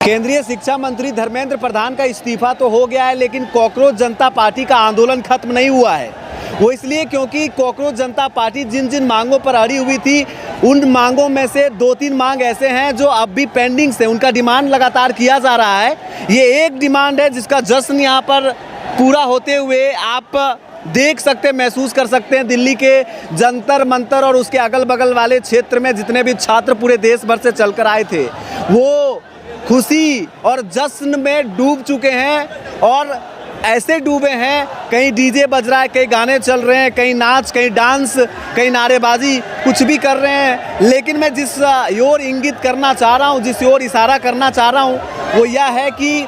केंद्रीय शिक्षा मंत्री धर्मेंद्र प्रधान का इस्तीफा तो हो गया है, लेकिन कॉकरोच जनता पार्टी का आंदोलन खत्म नहीं हुआ है। वो इसलिए क्योंकि कॉकरोच जनता पार्टी जिन जिन मांगों पर अड़ी हुई थी, उन मांगों में से 2-3 मांग ऐसे हैं जो अब भी पेंडिंग से, उनका डिमांड लगातार किया जा रहा है। ये एक डिमांड है जिसका जश्न यहाँ पर पूरा होते हुए आप देख सकते, महसूस कर सकते हैं। दिल्ली के जंतर मंतर और उसके अगल बगल वाले क्षेत्र में जितने भी छात्र पूरे देश भर से चलकर आए थे, वो खुशी और जश्न में डूब चुके हैं। और ऐसे डूबे हैं, कहीं डीजे बज रहा है, कहीं गाने चल रहे हैं, कहीं नाच, कहीं डांस, कहीं नारेबाजी, कुछ भी कर रहे हैं। लेकिन मैं जिस ओर इंगित करना चाह रहा हूँ, जिस ओर इशारा करना चाह रहा हूँ, वो यह है कि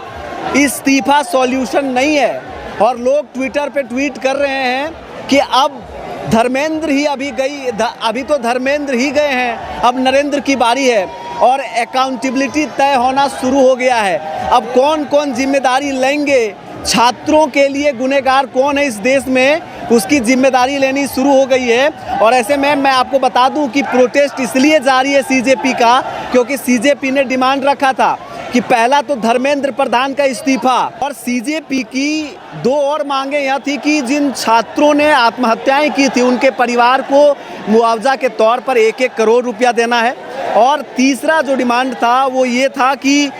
इस्तीफा सॉल्यूशन नहीं है। और लोग ट्विटर पे ट्वीट कर रहे हैं कि अब धर्मेंद्र ही अभी तो धर्मेंद्र ही गए हैं, अब नरेंद्र की बारी है और अकाउंटेबिलिटी तय होना शुरू हो गया है। अब कौन कौन जिम्मेदारी लेंगे, छात्रों के लिए गुनहगार कौन है इस देश में, उसकी जिम्मेदारी लेनी शुरू हो गई है। और ऐसे में मैं आपको बता दूं कि प्रोटेस्ट इसलिए जारी है सीजेपी का, क्योंकि सीजेपी ने डिमांड रखा था कि पहला तो धर्मेंद्र प्रधान का इस्तीफा, और सीजेपी की 2 और मांगे यह थी कि जिन छात्रों ने आत्महत्याएं की थी, उनके परिवार को मुआवजा के तौर पर 1-1 करोड़ रुपया देना है। और तीसरा जो डिमांड था वो ये था कि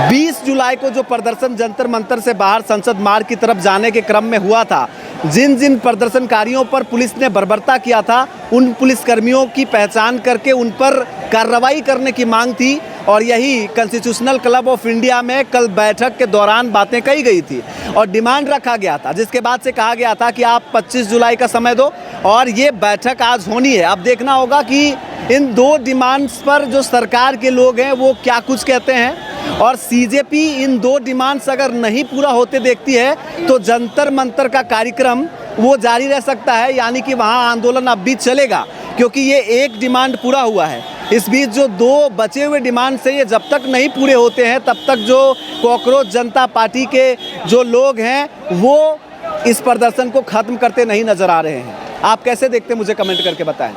20 जुलाई को जो प्रदर्शन जंतर मंतर से बाहर संसद मार्ग की तरफ जाने के क्रम में हुआ था, जिन जिन प्रदर्शनकारियों पर पुलिस ने बर्बरता किया था, उन पुलिसकर्मियों की पहचान करके उन पर कार्रवाई करने की मांग थी। और यही कॉन्स्टिट्यूशनल क्लब ऑफ इंडिया में कल बैठक के दौरान बातें कही गई थी और डिमांड रखा गया था, जिसके बाद से कहा गया था कि आप 25 जुलाई का समय दो और ये बैठक आज होनी है। अब देखना होगा कि इन 2 डिमांड्स पर जो सरकार के लोग हैं वो क्या कुछ कहते हैं। और सीजेपी इन 2 डिमांड्स अगर नहीं पूरा होते देखती है तो जंतर मंतर का कार्यक्रम वो जारी रह सकता है, यानी कि वहाँ आंदोलन अब भी चलेगा, क्योंकि ये एक डिमांड पूरा हुआ है। इस बीच जो 2 बचे हुए डिमांड से ये जब तक नहीं पूरे होते हैं, तब तक जो कॉकरोच जनता पार्टी के जो लोग हैं वो इस प्रदर्शन को ख़त्म करते नहीं नज़र आ रहे हैं। आप कैसे देखते हैं, मुझे कमेंट करके बताएं।